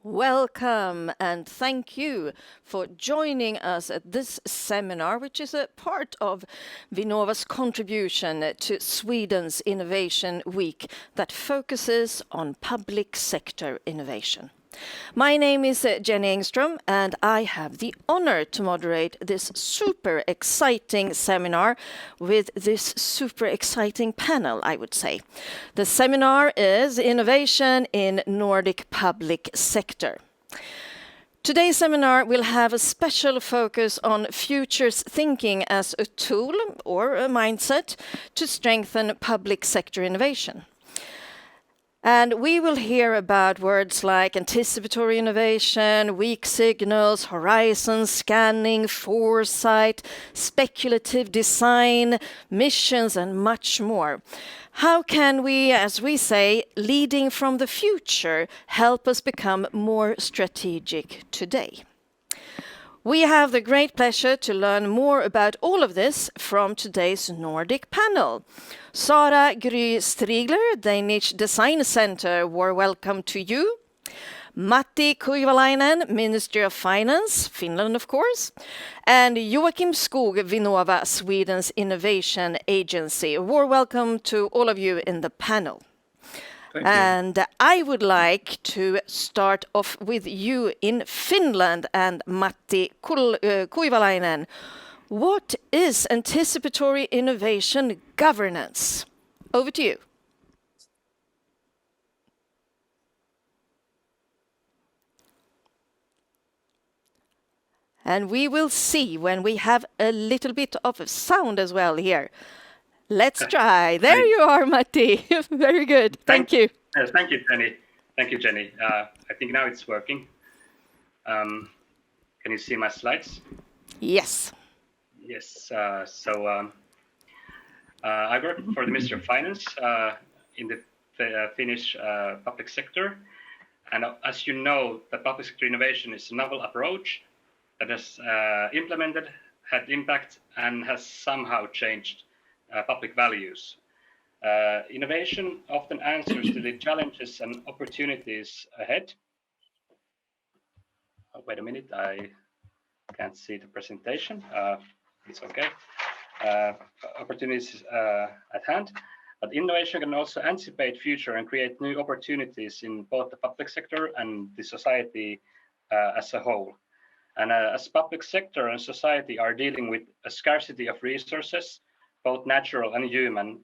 Welcome and thank you for joining us at this seminar, which is a part of Vinnova's contribution to Sweden's Innovation Week that focuses on public sector innovation. My name is Jenny Engström and I have the honor to moderate this super exciting seminar with this super exciting panel, I would say. The seminar is Innovation in Nordic Public Sector. Today's seminar will have a special focus on futures thinking as a tool or a mindset to strengthen public sector innovation. And we will hear about words like anticipatory innovation, weak signals, horizon scanning, foresight, speculative design, missions, and much more. How can we, as we say, leading from the future, help us become more strategic today? We have the great pleasure to learn more about all of this from today's Nordic panel. Sara Gry Strigler, Danish Design Center, warm welcome to you. Matti Kuivalainen, Ministry of Finance, Finland of course. And Joakim Skog, Vinnova, Sweden's Innovation Agency. Warm welcome to all of you in the panel. And I would like to start off with you in Finland and Matti Kuivalainen. What is anticipatory innovation governance? Over to you. And we will see when we have a little bit of sound as well here. Let's try. There you are, Matti. Very good. Thank you. Thank you, Jenny. Thank you, Jenny. I think now it's working. Can you see my slides? Yes. Yes. I work for the Ministry of Finance in the Finnish public sector. And as you know, the public sector innovation is a novel approach that has implemented, had impact, and has somehow changed public values. Innovation often answers to the challenges and opportunities ahead. Oh, wait a minute, I can't see the presentation. It's okay. Opportunities at hand, but innovation can also anticipate future and create new opportunities in both the public sector and the society as a whole. And as public sector and society are dealing with a scarcity of resources, both natural and human,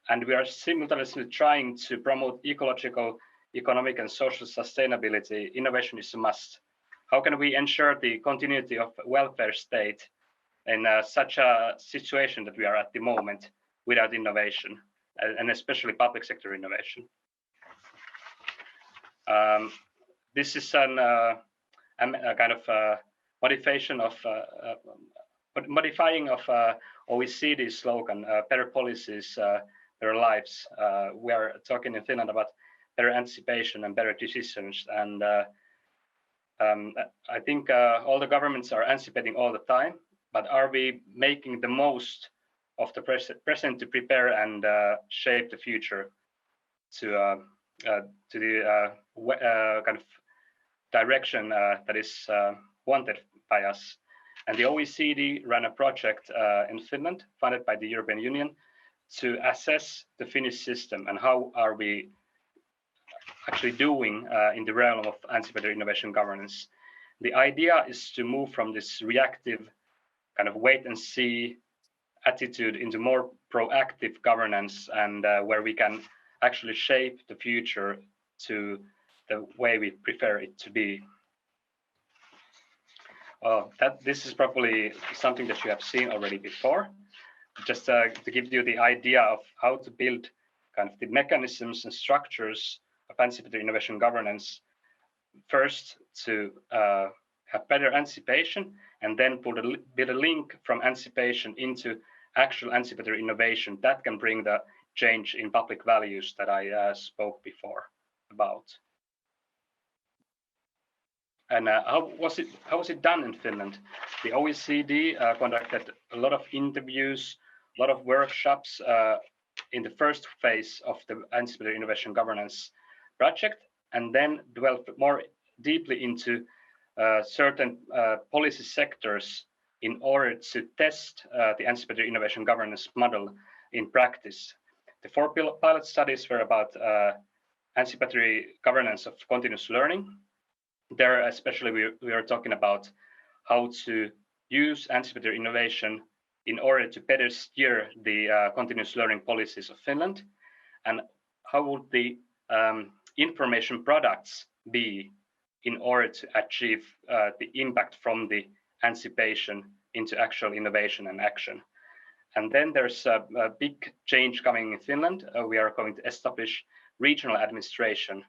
and we are simultaneously trying to promote ecological, economic, and social sustainability, innovation is a must. How can we ensure the continuity of welfare state in such a situation that we are at the moment without innovation, and especially public sector innovation? This is a kind of modifying of OECD slogan, better policies, better lives. We are talking in Finland about better anticipation and better decisions. And I think all the governments are anticipating all the time, but are we making the most of the present to prepare and shape the future to the kind of direction that is wanted by us? And the OECD ran a project in Finland, funded by the European Union, to assess the Finnish system and how are we actually doing in the realm of anticipatory innovation governance. The idea is to move from this reactive kind of wait and see attitude into more proactive governance, and where we can actually shape the future to the way we prefer it to be. This is probably something that you have seen already before. Just to give you the idea of how to build kind of the mechanisms and structures of anticipatory innovation governance. First, to have better anticipation, and then build a link from anticipation into actual anticipatory innovation that can bring the change in public values that I spoke before about. And how was it done in Finland? The OECD conducted a lot of interviews, a lot of workshops in the first phase of the anticipatory innovation governance project, and then developed more deeply into certain policy sectors in order to test the anticipatory innovation governance model in practice. The 4 pilot studies were about anticipatory governance of continuous learning. There, especially, we are talking about how to use anticipatory innovation in order to better steer the continuous learning policies of Finland, and how would the information products be in order to achieve the impact from the anticipation into actual innovation and action. And then there's a big change coming in Finland. We are going to establish regional administration.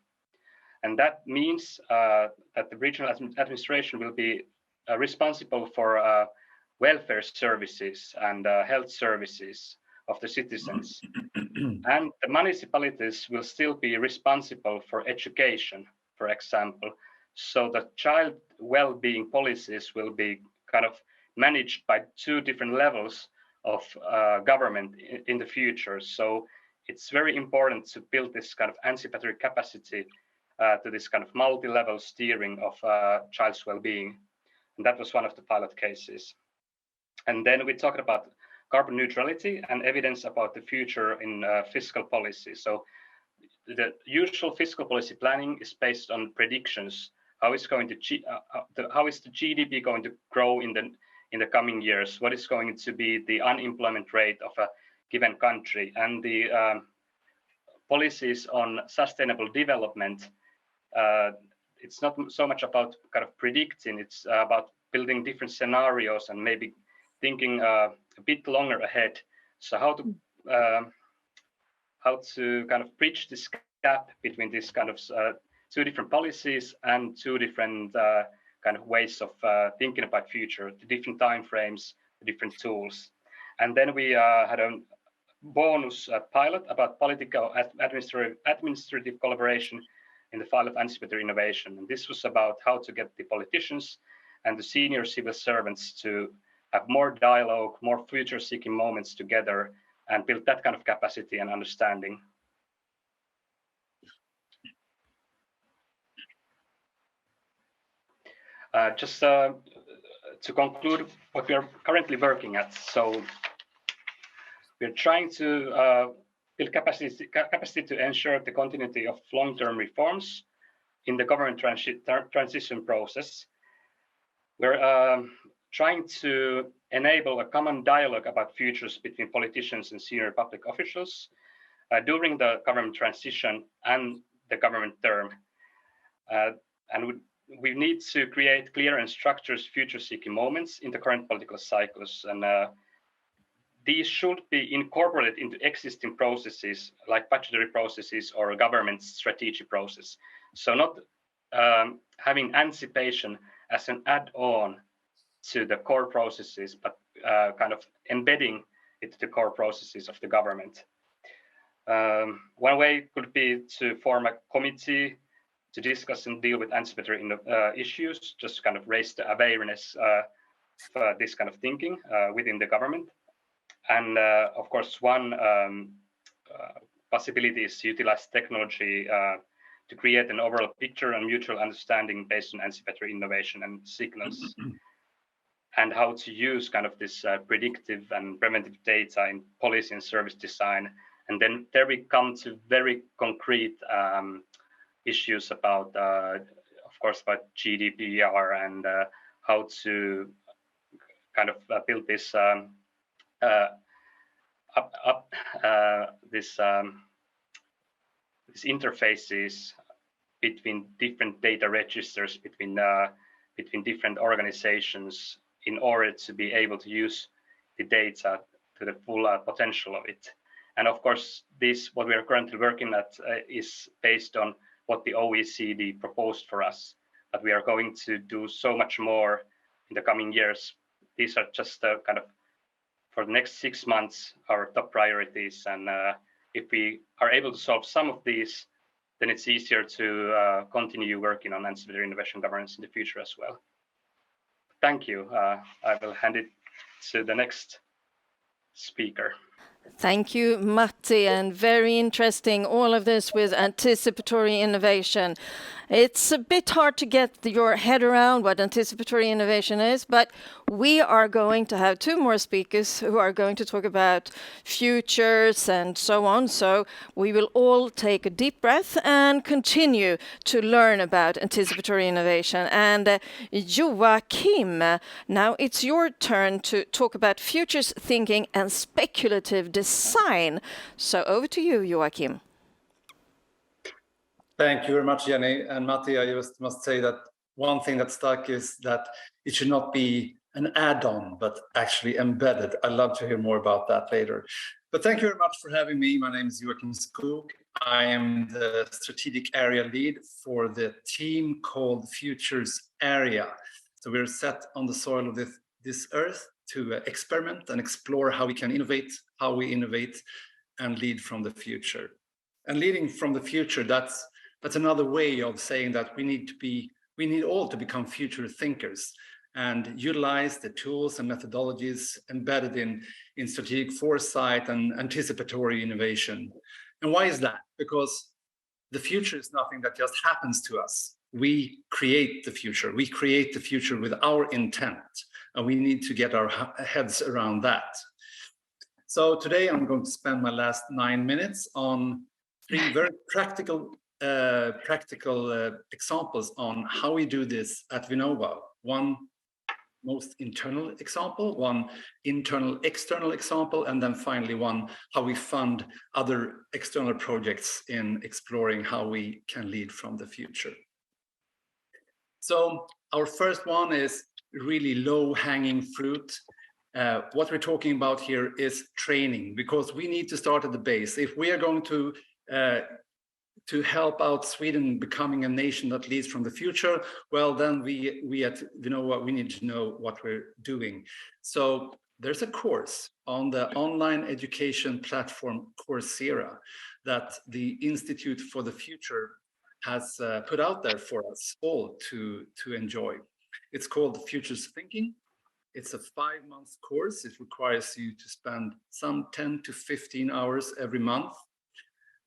And that means that the regional administration will be responsible for welfare services and health services of the citizens. And the municipalities will still be responsible for education, for example. So the child well-being policies will be kind of managed by 2 different levels of government in the future. So it's very important to build this kind of anticipatory capacity to this kind of multi-level steering of child's well-being. And that was one of the pilot cases. And then we talked about carbon neutrality and evidence about the future in fiscal policy. So the usual fiscal policy planning is based on predictions. How is the GDP going to grow in the coming years? What is going to be the unemployment rate of a given country? And the policies on sustainable development, it's not so much about kind of predicting, it's about building different scenarios and maybe thinking a bit longer ahead. So how to kind of bridge this gap between this kind of 2 different policies and 2 different kind of ways of thinking about future, the different timeframes, the different tools. And then we had a bonus pilot about political administrative collaboration in the field of anticipatory innovation. And this was about how to get the politicians and the senior civil servants to have more dialogue, more future-seeking moments together, and build that kind of capacity and understanding. Just to conclude what we are currently working at. So we're trying to build capacity to ensure the continuity of long-term reforms in the government transition process. We're trying to enable a common dialogue about futures between politicians and senior public officials during the government transition and the government term. And we need to create clear and structured future-seeking moments in the current political cycles. And these should be incorporated into existing processes like budgetary processes or a government strategy process. So not having anticipation as an add-on to the core processes, but kind of embedding it to the core processes of the government. One way could be to form a committee to discuss and deal with anticipatory issues, just kind of raise the awareness of this kind of thinking within the government. And of course, one possibility is to utilize technology to create an overall picture and mutual understanding based on anticipatory innovation and signals, and how to use kind of this predictive and preventive data in policy and service design. And then there we come to very concrete issues about, of course, about GDPR and how to kind of build this these interfaces between different data registers, between different organizations, in order to be able to use the data to the full potential of it. And of course, what we are currently working at is based on what the OECD proposed for us, but we are going to do so much more in the coming years. These are just kind of, for the next 6 months, our top priorities. And if we are able to solve some of these, then it's easier to continue working on anticipatory innovation governance in the future as well. Thank you. I will hand it to the next speaker. Thank you, Matti, and very interesting, all of this with anticipatory innovation. It's a bit hard to get your head around what anticipatory innovation is, but we are going to have two more speakers who are going to talk about futures and so on. So we will all take a deep breath and continue to learn about anticipatory innovation. And Joachim, now it's your turn to talk about futures thinking and speculative design. So over to you, Joachim. Thank you very much, Jenny. And Matti, I just must say that one thing that stuck is that it should not be an add-on, but actually embedded. I'd love to hear more about that later. But thank you very much for having me. My name is Joachim Skog. I am the strategic area lead for the team called Futures Area. So we're set on the soil of this earth to experiment and explore how we can innovate, how we innovate and lead from the future. And leading from the future, that's another way of saying that we need all to become future thinkers and utilize the tools and methodologies embedded in strategic foresight and anticipatory innovation. And why is that? Because the future is nothing that just happens to us. We create the future. We create the future with our intent, and we need to get our heads around that. So today I'm going to spend my last 9 minutes on three very practical examples on how we do this at Vinnova. One most internal example, one internal external example, and then finally one how we fund other external projects in exploring how we can lead from the future. So our first one is really low-hanging fruit. What we're talking about here is training, because we need to start at the base. If we are going to help out Sweden becoming a nation that leads from the future, well, then we at Vinnova, we need to know what we're doing. So there's a course on the online education platform Coursera that the Institute for the Future has put out there for us all to enjoy. It's called Futures Thinking. It's a 5-month course. It requires you to spend some 10 to 15 hours every month.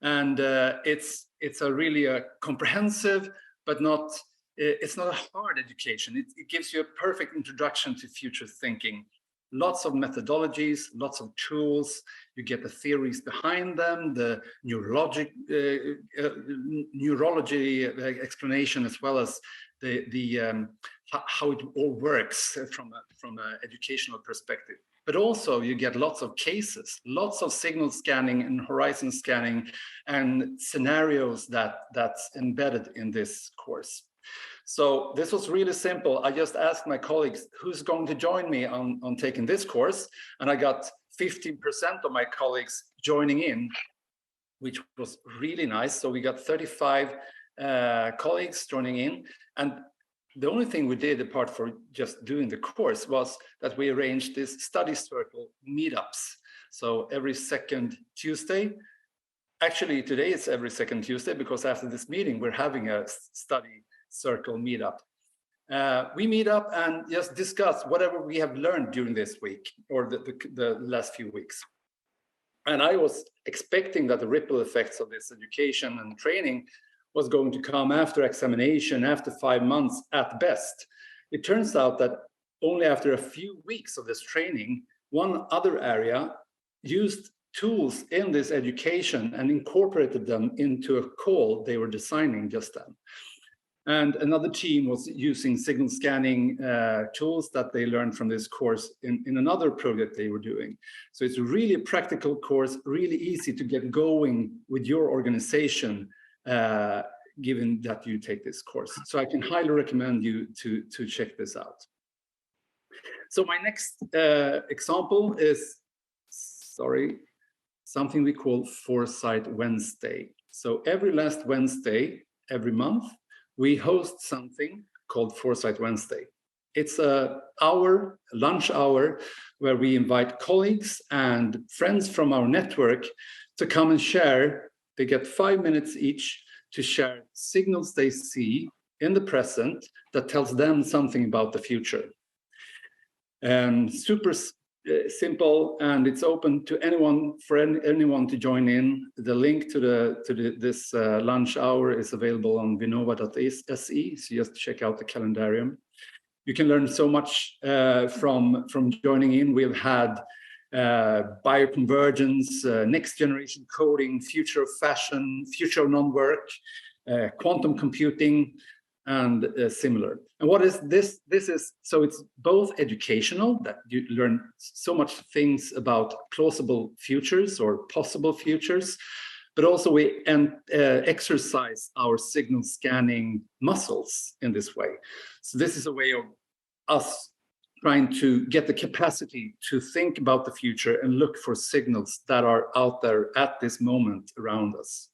And it's really a comprehensive, but it's not a hard education. It gives you a perfect introduction to future thinking. Lots of methodologies, lots of tools. You get the theories behind them, the neurology explanation, as well as how it all works from an educational perspective. But also you get lots of cases, lots of signal scanning and horizon scanning and scenarios that's embedded in this course. So this was really simple. I just asked my colleagues, who's going to join me on taking this course? And I got 15% of my colleagues joining in, which was really nice. So we got 35 colleagues joining in. And the only thing we did, apart from just doing the course, was that we arranged this study circle meetups. So every second Tuesday, actually today it's every second Tuesday, because after this meeting, we're having a study circle meetup. We meet up and just discuss whatever we have learned during this week or the last few weeks. And I was expecting that the ripple effects of this education and training was going to come after examination, after 5 months at best. It turns out that only after a few weeks of this training, one other area used tools in this education and incorporated them into a call they were designing just then. And another team was using signal scanning tools that they learned from this course in another project they were doing. So it's a really practical course, really easy to get going with your organization, given that you take this course. So I can highly recommend you to check this out. So my next example is, something we call Foresight Wednesday. So every last Wednesday, every month, we host something called Foresight Wednesday. It's a lunch hour, where we invite colleagues and friends from our network to come and share. They get 5 minutes each to share signals they see in the present that tells them something about the future. Super simple, and it's open to anyone, for anyone to join in. The link to this lunch hour is available on vinnova.se, so just check out the calendarium. You can learn so much from joining in. We've had bioconvergence, next generation coding, future of fashion, future of non-work, quantum computing, and similar. And what is this? This is, so it's both educational, that you learn so much things about plausible futures or possible futures, but also we exercise our signal scanning muscles in this way. So this is a way of us trying to get the capacity to think about the future and look for signals that are out there at this moment around us.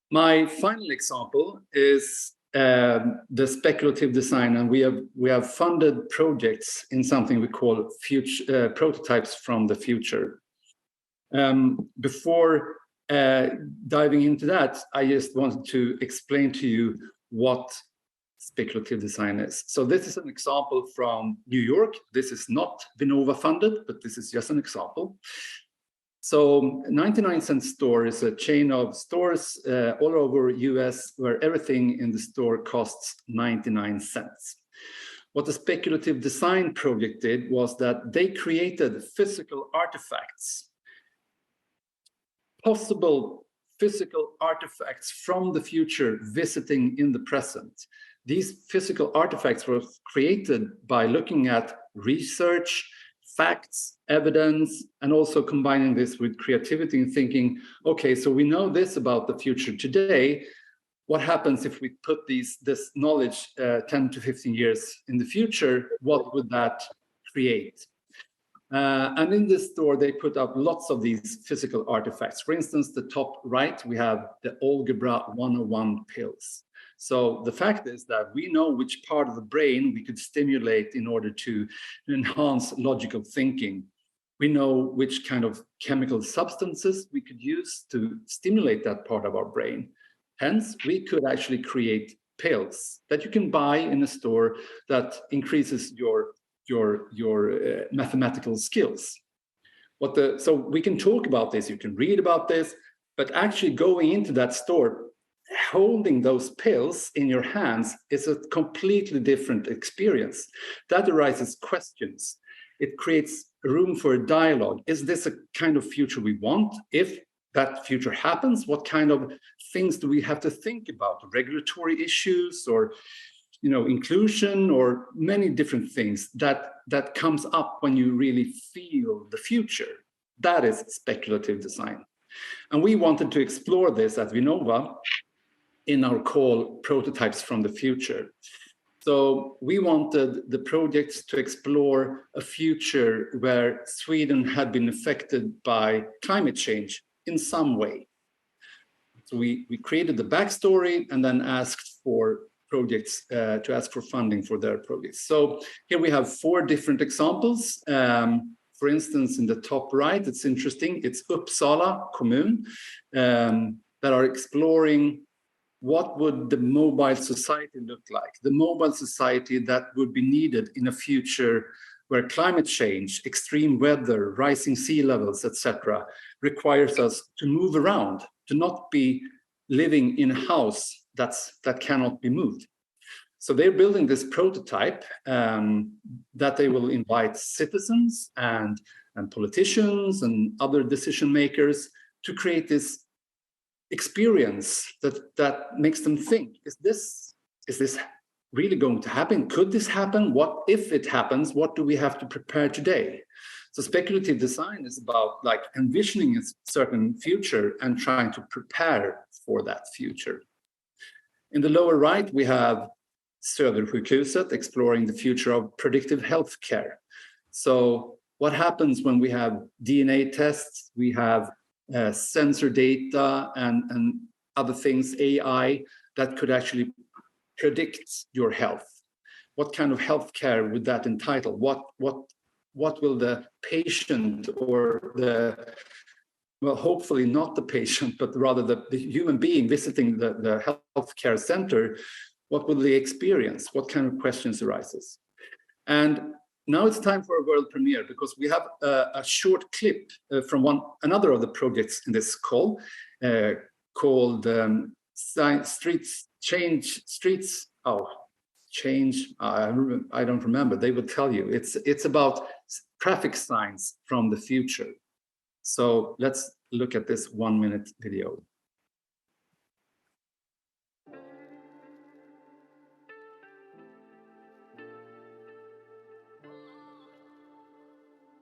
My final example is the speculative design, and we have funded projects in something we call future prototypes from the future. Before diving into that, I just wanted to explain to you what speculative design is. So this is an example from New York. This is not Vinnova funded, but this is just an example. So 99-cent store is a chain of stores all over US where everything in the store costs 99 cents. What the speculative design project did was that they created physical artifacts, possible physical artifacts from the future visiting in the present. These physical artifacts were created by looking at research, facts, evidence, and also combining this with creativity and thinking, okay, so we know this about the future today. What happens if we put this knowledge 10 to 15 years in the future? What would that create? And in this store, they put up lots of these physical artifacts. For instance, the top right, we have the Algebra 101 pills. So the fact is that we know which part of the brain we could stimulate in order to enhance logical thinking. We know which kind of chemical substances we could use to stimulate that part of our brain. Hence, we could actually create pills that you can buy in a store that increases your mathematical skills. So we can talk about this, you can read about this, but actually going into that store, holding those pills in your hands is a completely different experience. That arises questions. It creates room for a dialogue. Is this a kind of future we want? If that future happens, what kind of things do we have to think about? Regulatory issues or inclusion, or many different things that comes up when you really feel the future. That is speculative design. And we wanted to explore this at Vinnova in our call Prototypes from the Future. So we wanted the projects to explore a future where Sweden had been affected by climate change in some way. So we created the backstory and then asked for projects to ask for funding for their projects. So here we have 4 different examples. For instance, in the top right, it's interesting. It's Uppsala kommun that are exploring what would the mobile society look like? The mobile society that would be needed in a future where climate change, extreme weather, rising sea levels, etc., requires us to move around, to not be living in a house that cannot be moved. So they're building this prototype that they will invite citizens and politicians and other decision makers to create this experience that makes them think, is this really going to happen? Could this happen? What if it happens? What do we have to prepare today? So speculative design is about like envisioning a certain future and trying to prepare for that future. In the lower right, we have Södersjukhuset exploring the future of predictive healthcare. So what happens when we have DNA tests, we have sensor data and other things, AI, that could actually predict your health? What kind of healthcare would that entitle? What will the patient or well, hopefully not the patient, but rather the human being visiting the healthcare center, what will they experience? What kind of questions arises? And now it's time for a world premiere, because we have a short clip from another of the projects in this call called Streets Change. Streets. Oh, change. I don't remember. They will tell you. It's about traffic signs from the future. So let's look at this 1-minute video.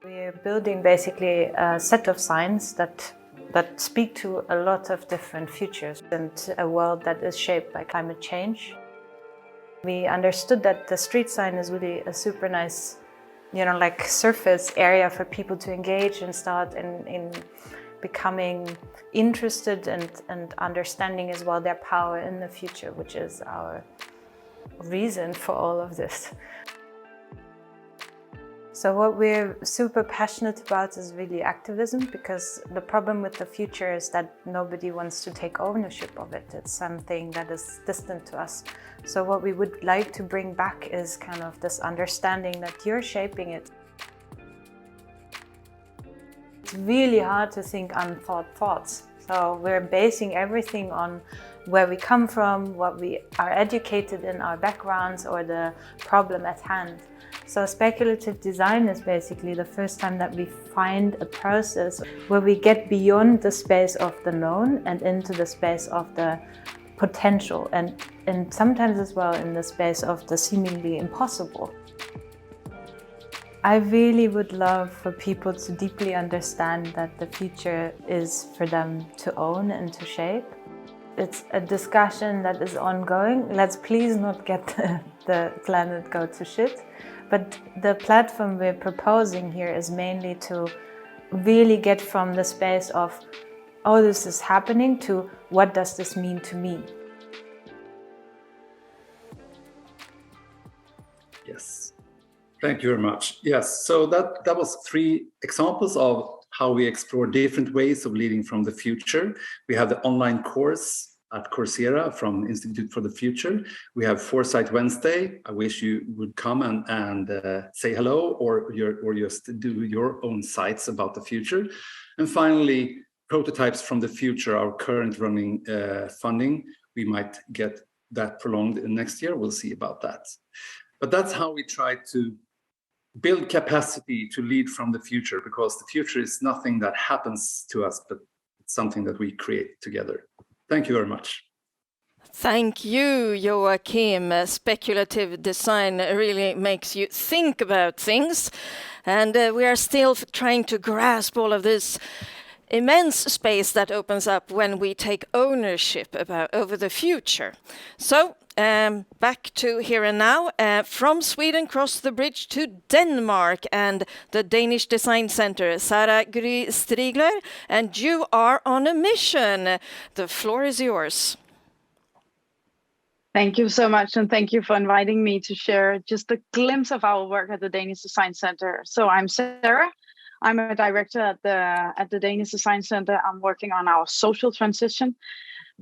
We're building basically a set of signs that speak to a lot of different futures and a world that is shaped by climate change. We understood that the street sign is really a super nice, like surface area for people to engage and start in becoming interested and understanding as well their power in the future, which is our reason for all of this. So what we're super passionate about is really activism, because the problem with the future is that nobody wants to take ownership of it. It's something that is distant to us. So what we would like to bring back is kind of this understanding that you're shaping it. It's really hard to think unthought thoughts. So we're basing everything on where we come from, what we are educated in, our backgrounds, or the problem at hand. So speculative design is basically the first time that we find a process where we get beyond the space of the known and into the space of the potential, and sometimes as well in the space of the seemingly impossible. I really would love for people to deeply understand that the future is for them to own and to shape. It's a discussion that is ongoing. Let's please not get the planet go to shit. But the platform we're proposing here is mainly to really get from the space of, oh, this is happening, to what does this mean to me? Yes, thank you very much. Yes, so that was 3 examples of how we explore different ways of leading from the future. We have the online course at Coursera from Institute for the Future. We have Foresight Wednesday. I wish you would come and say hello, or just do your own sites about the future. And finally, Prototypes from the Future, our current running funding. We might get that prolonged next year. We'll see about that. But that's how we try to build capacity to lead from the future, because the future is nothing that happens to us, but it's something that we create together. Thank you very much. Thank you, Joachim. Speculative design really makes you think about things. And we are still trying to grasp all of this immense space that opens up when we take ownership over the future. So back to here and now. From Sweden, cross the bridge to Denmark and the Danish Design Center. Sara Gry Strigler, and you are on a mission. The floor is yours. Thank you so much, and thank you for inviting me to share just a glimpse of our work at the Danish Design Center. So I'm Sarah. I'm a director at the Danish Design Center. I'm working on our social transition.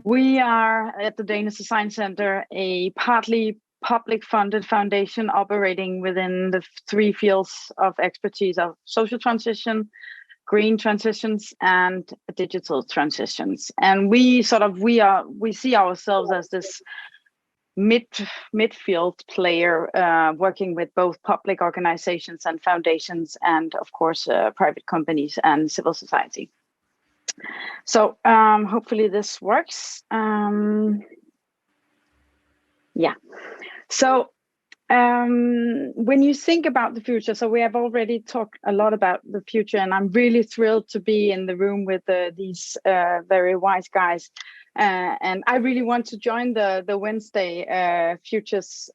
We are at the Danish Design Center a partly public-funded foundation operating within the 3 fields of expertise of social transition, green transitions, and digital transitions. And we see ourselves as this midfield player, working with both public organizations and foundations, and of course private companies and civil society. So hopefully this works. Yeah. So when you think about the future, so we have already talked a lot about the future, and I'm really thrilled to be in the room with these very wise guys. And I really want to join the Wednesday futures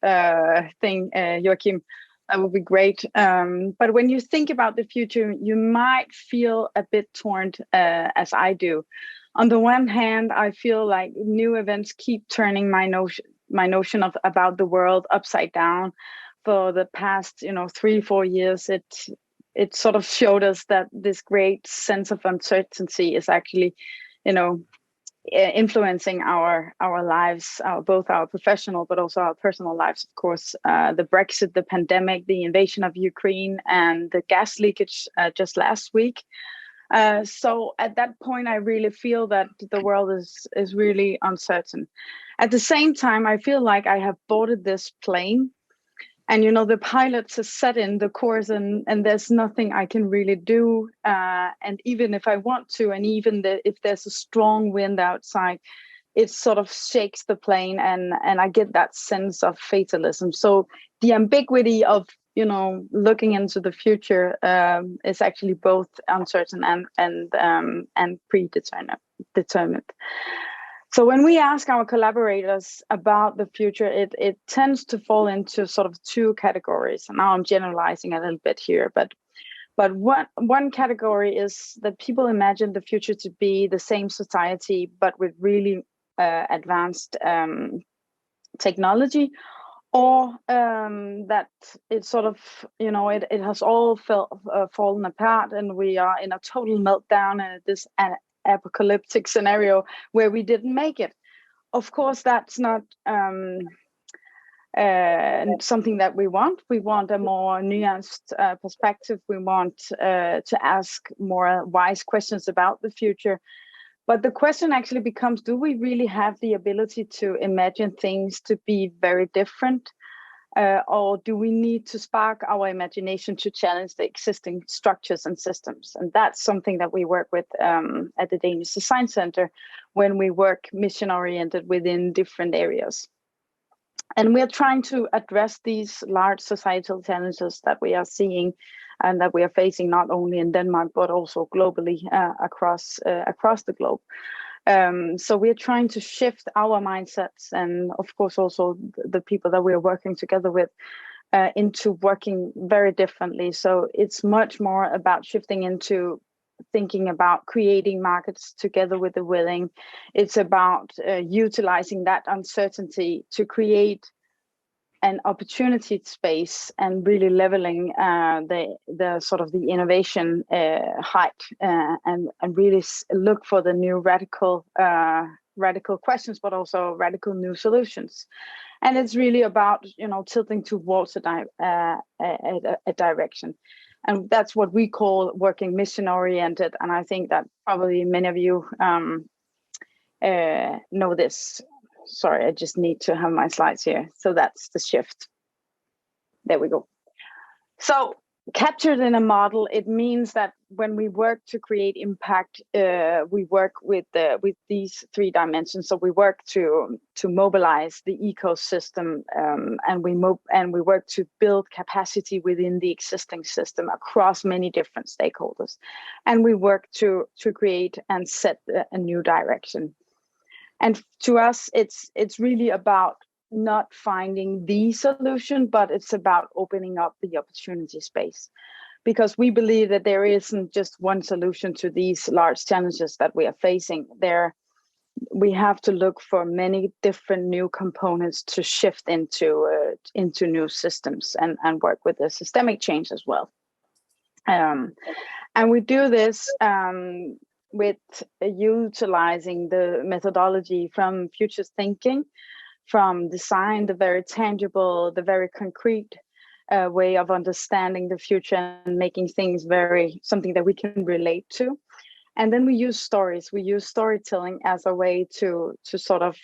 thing, Joachim. That would be great. But when you think about the future, you might feel a bit torn, as I do. On the one hand, I feel like new events keep turning my notion of about the world upside down. For the past, 3-4 years, it sort of showed us that this great sense of uncertainty is actually, influencing our lives, both our professional but also our personal lives. Of course, the Brexit, the pandemic, the invasion of Ukraine, and the gas leakage just last week. So at that point, I really feel that the world is really uncertain. At the same time, I feel like I have boarded this plane, and the pilots have set in the course, and there's nothing I can really do. And even if I want to, and even if there's a strong wind outside, it sort of shakes the plane, and I get that sense of fatalism. So the ambiguity of looking into the future is actually both uncertain and predetermined. So when we ask our collaborators about the future, it tends to fall into sort of two categories. And now I'm generalizing a little bit here, but one category is that people imagine the future to be the same society, but with really advanced technology, or that it's sort of, it has all fallen apart, and we are in a total meltdown, and this apocalyptic scenario where we didn't make it. Of course, that's not something that we want. We want a more nuanced perspective. We want to ask more wise questions about the future. But the question actually becomes, do we really have the ability to imagine things to be very different? Or do we need to spark our imagination to challenge the existing structures and systems? And that's something that we work with at the Danish Design Center when we work mission-oriented within different areas. And we're trying to address these large societal challenges that we are seeing and that we are facing not only in Denmark, but also globally across the globe. So we're trying to shift our mindsets, and of course also the people that we're working together with into working very differently. So it's much more about shifting into thinking about creating markets together with the willing. It's about utilizing that uncertainty to create an opportunity space and really leveling the sort of the innovation height and really look for the new radical questions, but also radical new solutions. And it's really about tilting towards a direction, and that's what we call working mission oriented. And I think that probably many of you know this. Sorry, I just need to have my slides here. So that's the shift. There we go. So captured in a model, it means that when we work to create impact, we work with these three dimensions. So we work to mobilize the ecosystem, and we work to build capacity within the existing system across many different stakeholders, and we work to create and set a new direction. And to us, it's really about not finding the solution, but it's about opening up the opportunity space, because we believe that there isn't just one solution to these large challenges that we are facing. We have to look for many different new components to shift into new systems and work with the systemic change as well. And we do this with utilizing the methodology from futures thinking, from design, the very tangible, the very concrete way of understanding the future and making things something that we can relate to. And then we use stories. We use storytelling as a way to sort of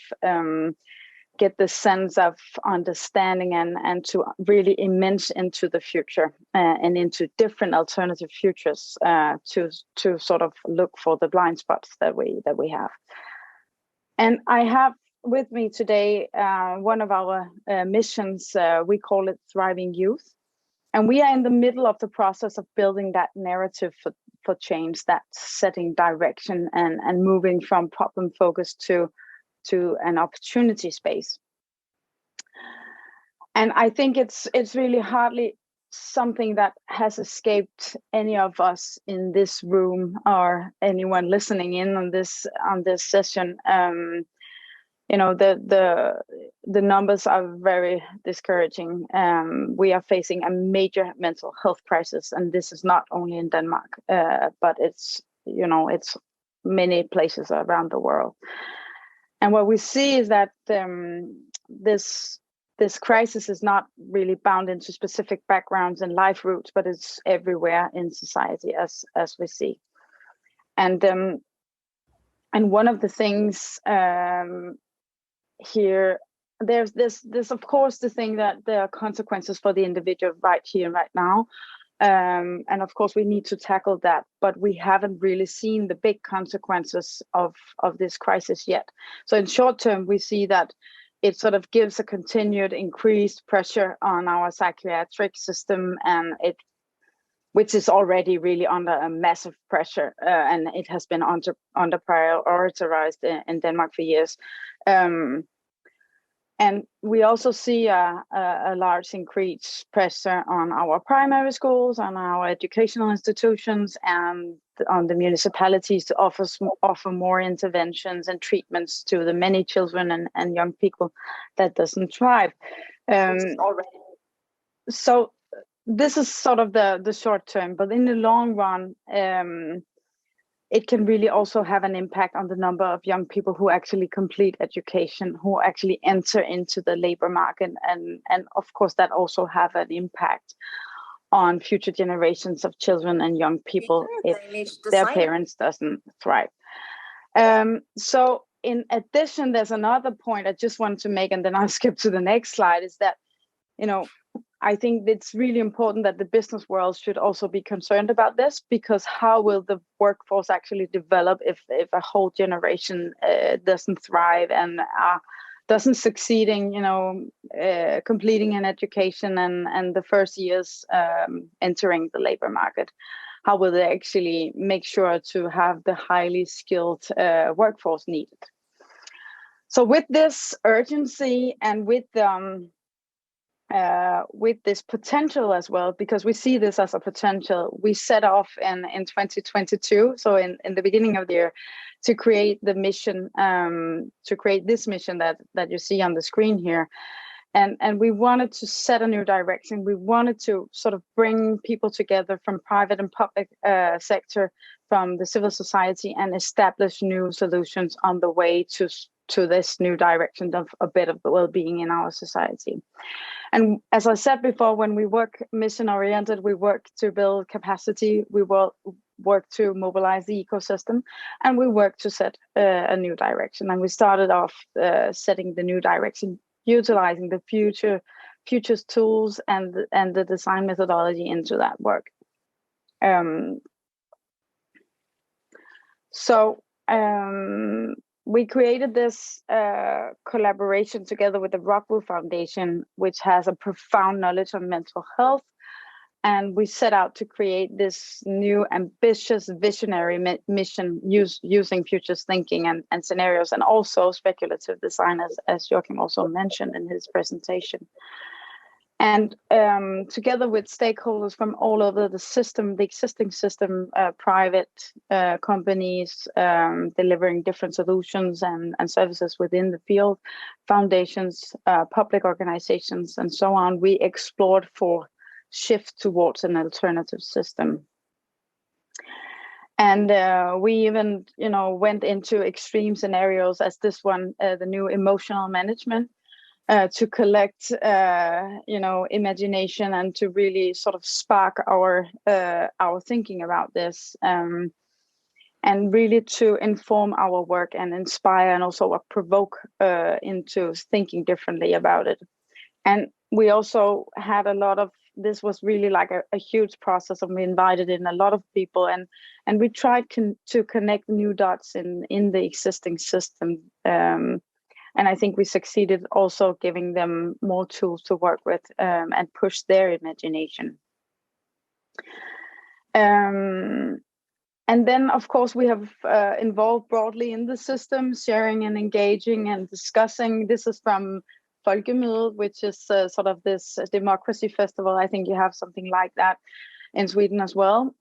get the sense of understanding and to really immerse into the future and into different alternative futures to sort of look for the blind spots that we have. And I have with me today one of our missions. We call it Thriving Youth, and we are in the middle of the process of building that narrative for change, that setting direction and moving from problem focus to an opportunity space. And I think it's really hardly something that has escaped any of us in this room or anyone listening in on this session. The numbers are very discouraging. We are facing a major mental health crisis, and this is not only in Denmark, but it's many places around the world. And what we see is that this crisis is not really bound into specific backgrounds and life routes, but it's everywhere in society, as we see. And one of the things here, there's this of course the thing that there are consequences for the individual right here and right now, and of course we need to tackle that, but we haven't really seen the big consequences of this crisis yet. So in short term, we see that it sort of gives a continued increased pressure on our psychiatric system, and which is already really under a massive pressure, and it has been under prioritized in Denmark for years. And we also see a large increased pressure on our primary schools, on our educational institutions, and on the municipalities to offer more interventions and treatments to the many children and young people that doesn't thrive. So this is sort of the short term, but in the long run, it can really also have an impact on the number of young people who actually complete education, who actually enter into the labor market. And of course, that also have an impact on future generations of children and young people if their parents doesn't thrive. So in addition, there's another point I just want to make, and then I'll skip to the next slide, is that, I think it's really important that the business world should also be concerned about this, because how will the workforce actually develop if a whole generation doesn't thrive and doesn't succeed in, completing an education and the first years entering the labor market? How will they actually make sure to have the highly skilled workforce needed? So with this urgency and with this potential as well, because we see this as a potential, we set off in 2022, so in the beginning of the year, to create the mission, to create this mission that you see on the screen here. And we wanted to set a new direction. We wanted to sort of bring people together from private and public sector, from the civil society, and establish new solutions on the way to this new direction of a better well-being in our society. And as I said before, when we work mission-oriented, we work to build capacity, we will work to mobilize the ecosystem, and we work to set a new direction. And we started off setting the new direction, utilizing the future's tools and the design methodology into that work. We created this collaboration together with the Rockwool Foundation, which has a profound knowledge on mental health. And we set out to create this new ambitious visionary mission using futures thinking and scenarios, and also speculative design, as Joachim also mentioned in his presentation. And together with stakeholders from all over the system, the existing system, private companies delivering different solutions and services within the field, foundations, public organizations, and so on, we explored for shift towards an alternative system. And we even, went into extreme scenarios as this one, the new emotional management, to collect, imagination and to really sort of spark our thinking about this, and really to inform our work and inspire and also provoke into thinking differently about it. And we also had a lot of, this was really like a huge process, and we invited in a lot of people, and we tried to connect new dots in the existing system. And I think we succeeded also giving them more tools to work with and push their imagination. And then, of course, we have involved broadly in the system, sharing and engaging and discussing. This is from Folkemødet, which is sort of this democracy festival. I think you have something like that in Sweden as well.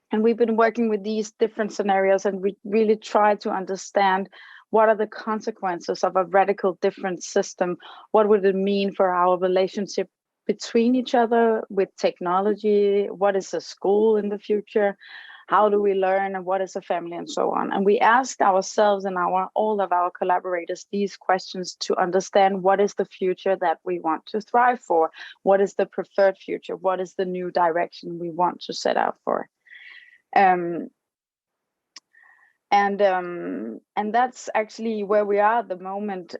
And we've been working with these different scenarios, and we really try to understand what are the consequences of a radical different system. What would it mean for our relationship between each other with technology? What is a school in the future? how do we learn, and what is a family, and so on. And we asked ourselves and all of our collaborators these questions to understand what is the future that we want to thrive for, what is the preferred future, what is the new direction we want to set out for. And that's actually where we are at the moment.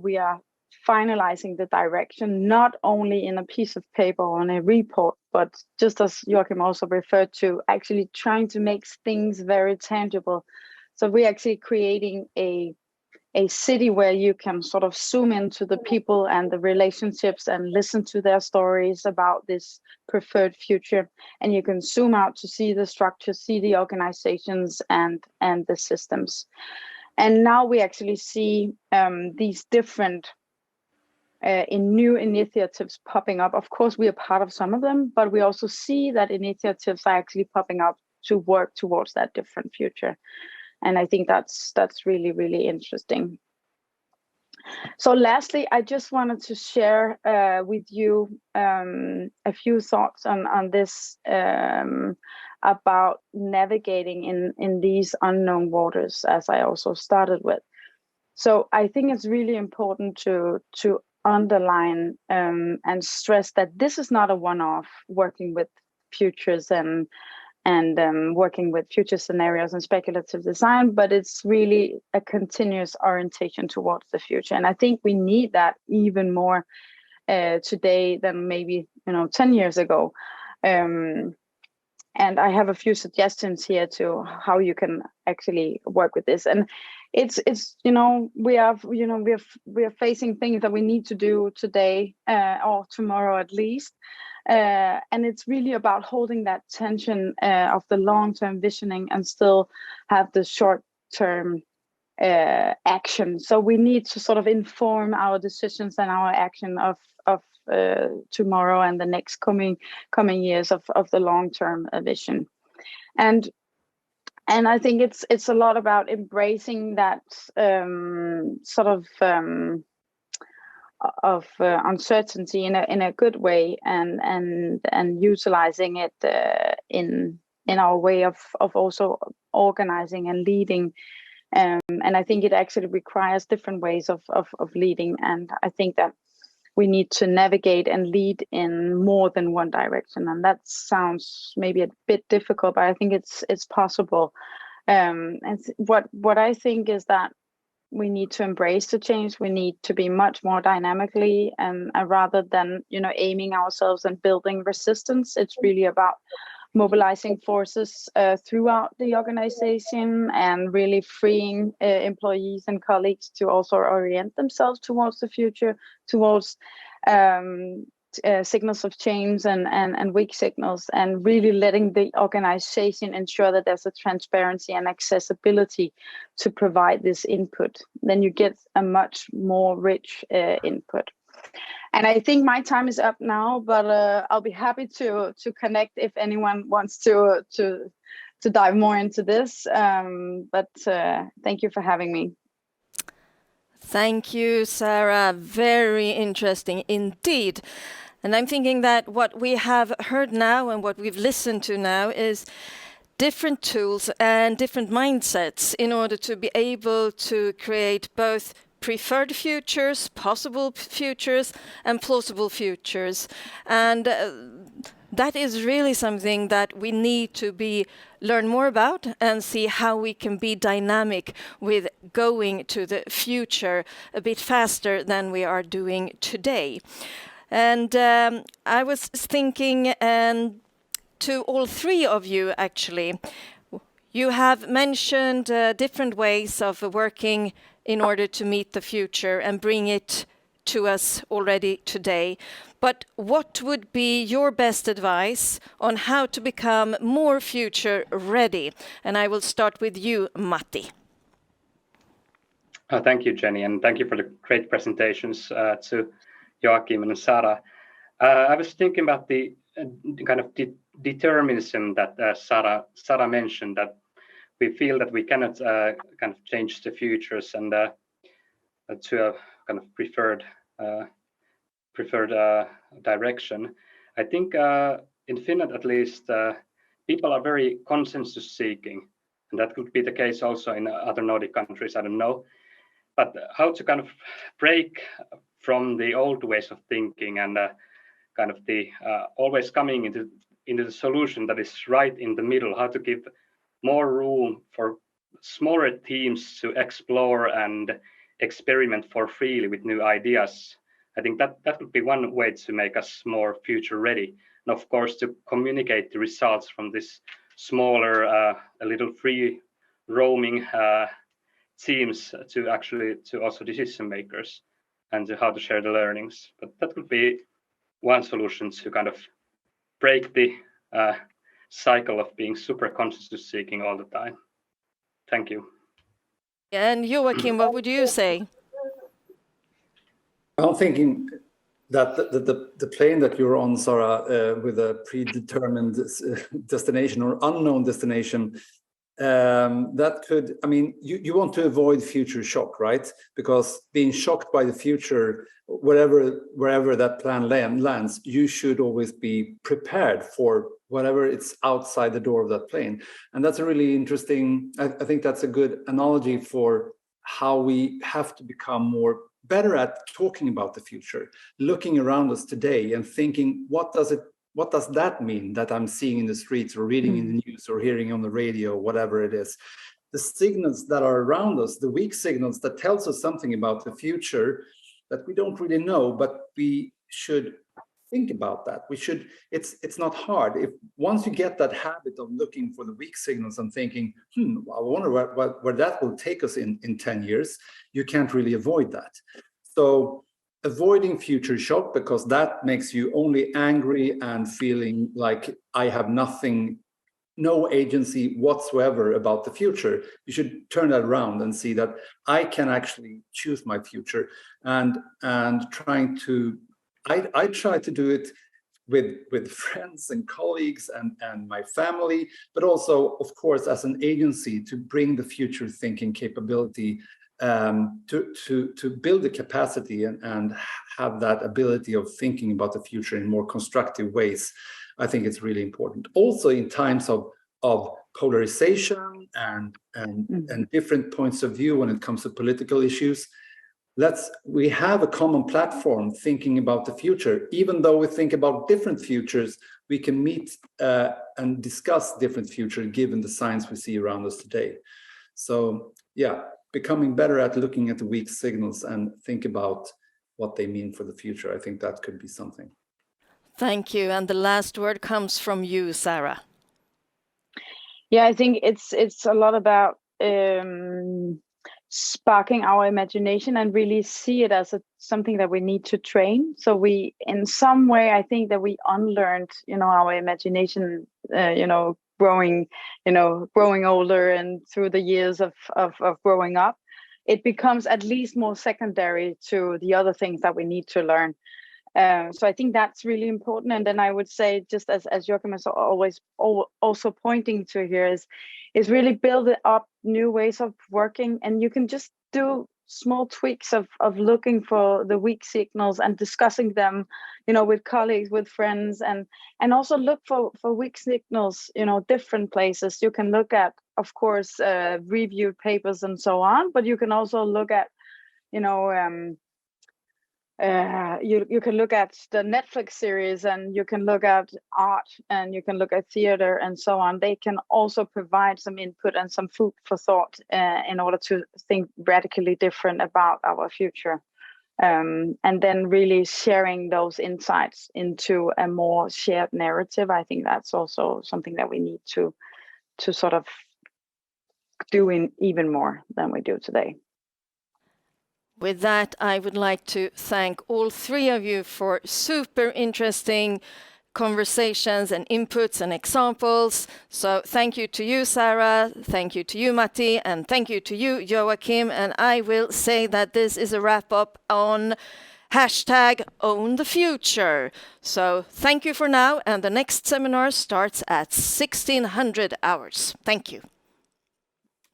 We are finalizing the direction, not only in a piece of paper or on a report, but just as Joachim also referred to, actually trying to make things very tangible. So we're actually creating a city where you can sort of zoom into the people and the relationships and listen to their stories about this preferred future. And you can zoom out to see the structure, see the organizations and the systems. And now we actually see these different in new initiatives popping up. Of course, we are part of some of them, but we also see that initiatives are actually popping up to work towards that different future. And I think that's really, really interesting. So lastly, I just wanted to share with you a few thoughts on this about navigating in these unknown waters, as I also started with. So I think it's really important to underline and stress that this is not a one-off working with futures and working with future scenarios and speculative design, but it's really a continuous orientation towards the future. And I think we need that even more today than maybe 10 years ago. And I have a few suggestions here to how you can actually work with this. And it's we are facing things that we need to do today or tomorrow at least. And it's really about holding that tension of the long-term visioning and still have the short-term action. So we need to sort of inform our decisions and our action of tomorrow and the next coming years of the long-term vision. And I think it's a lot about embracing that sort of uncertainty in a good way and utilizing it in our way of also organizing and leading. And I think it actually requires different ways of leading. And I think that we need to navigate and lead in more than one direction. And that sounds maybe a bit difficult, but I think it's possible. And what I think is that we need to embrace the change. We need to be much more dynamically and rather than aiming ourselves and building resistance. It's really about mobilizing forces throughout the organization and really freeing employees and colleagues to also orient themselves towards the future, towards signals of change and weak signals, and really letting the organization ensure that there's a transparency and accessibility to provide this input. Then you get a much more rich input. And I think my time is up now, but I'll be happy to connect if anyone wants to dive more into this. But thank you for having me. Thank you, Sarah. Very interesting indeed. And I'm thinking that what we have heard now and what we've listened to now is different tools and different mindsets in order to be able to create both preferred futures, possible futures, and plausible futures. And that is really something that we need to learn more about and see how we can be dynamic with going to the future a bit faster than we are doing today. And I was thinking to all three of you, actually, you have mentioned different ways of working in order to meet the future and bring it to us already today. But what would be your best advice on how to become more future ready? And I will start with you, Matti. Thank you, Jenny, and thank you for the great presentations to Joachim and Sarah. I was thinking about the kind of determinism that Sarah mentioned, that we feel that we cannot kind of change the futures and to a kind of preferred direction. I think in Finland, at least, people are very consensus seeking, and that could be the case also in other Nordic countries, I don't know. But how to kind of break from the old ways of thinking and kind of the always coming into the solution that is right in the middle, how to give more room for smaller teams to explore and experiment for freely with new ideas. I think that would be one way to make us more future ready. And of course, to communicate the results from this smaller, a little free roaming teams to also decision makers, and to how to share the learnings. But that would be one solution to kind of break the cycle of being super consensus seeking all the time. Thank you. And Joachim, what would you say? I'm thinking that the plane that you're on, Sarah, with a predetermined destination or unknown destination, that could, I mean, you want to avoid future shock, right? Because being shocked by the future, wherever that plan lands, you should always be prepared for whatever it's outside the door of that plane. And that's a really interesting, I think that's a good analogy for how we have to become better at talking about the future, looking around us today and thinking, what does that mean that I'm seeing in the streets or reading in the news or hearing on the radio, whatever it is? The signals that are around us, the weak signals that tells us something about the future that we don't really know, but we should think about that. It's not hard. If once you get that habit of looking for the weak signals and thinking, I wonder where that will take us in 10 years, you can't really avoid that. So avoiding future shock, because that makes you only angry and feeling like I have no agency whatsoever about the future. You should turn that around and see that I can actually choose my future, and trying to I try to do it with friends and colleagues and my family, but also, of course, as an agency to bring the future thinking capability, to build the capacity and have that ability of thinking about the future in more constructive ways. I think it's really important. Also, in times of polarization and different points of view when it comes to political issues, we have a common platform thinking about the future. Even though we think about different futures, we can meet and discuss different futures given the science we see around us today. So yeah, becoming better at looking at the weak signals and think about what they mean for the future. I think that could be something. Thank you. And the last word comes from you, Sarah. Yeah, I think it's a lot about sparking our imagination and really see it as something that we need to train. So we, in some way, I think that we unlearned, our imagination, growing older and through the years of growing up, it becomes at least more secondary to the other things that we need to learn. So I think that's really important. And then I would say, just as Joachim is always also pointing to here, is really build up new ways of working. And you can just do small tweaks of looking for the weak signals and discussing them, with colleagues, with friends, and also look for weak signals, different places. You can look at, of course, reviewed papers and so on, but you can also look at, you can look at the Netflix series, and you can look at art, and you can look at theater and so on. They can also provide some input and some food for thought in order to think radically different about our future. And then really sharing those insights into a more shared narrative. I think that's also something that we need to sort of do even more than we do today. With that, I would like to thank all three of you for super interesting conversations and inputs and examples. So thank you to you, Sarah, thank you to you, Matti, and thank you to you, Joachim. And I will say that this is a wrap up on #OwnTheFuture. So thank you for now, and the next seminar starts at 1600 hours. Thank you.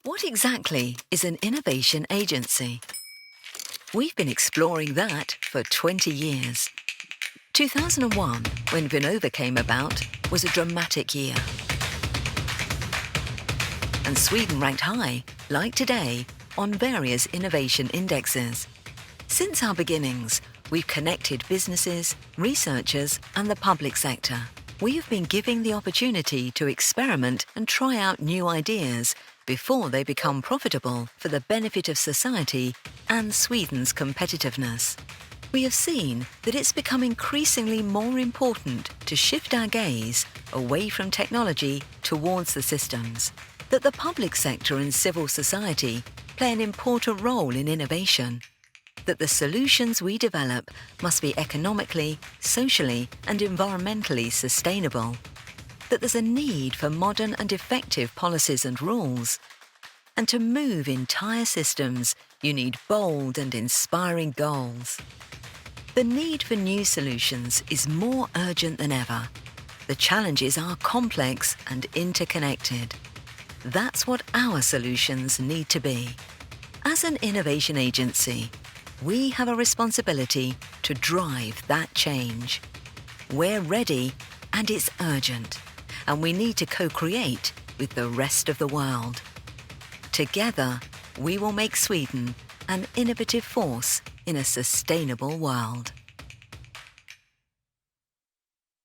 What exactly is an innovation agency? We've been exploring that for 20 years. 2001, when Vinnova came about, was a dramatic year. and Sweden ranked high, like today, on various innovation indexes. Since our beginnings, we've connected businesses, researchers, and the public sector. We have been giving the opportunity to experiment and try out new ideas before they become profitable for the benefit of society and Sweden's competitiveness. We have seen that it's become increasingly more important to shift our gaze away from technology towards the systems, that the public sector and civil society play an important role in innovation, that the solutions we develop must be economically, socially, and environmentally sustainable, that there's a need for modern and effective policies and rules, and to move entire systems, you need bold and inspiring goals. The need for new solutions is more urgent than ever. The challenges are complex and interconnected. That's what our solutions need to be. As an innovation agency, we have a responsibility to drive that change. We're ready and it's urgent, and we need to co-create with the rest of the world. Together, we will make Sweden an innovative force in a sustainable world.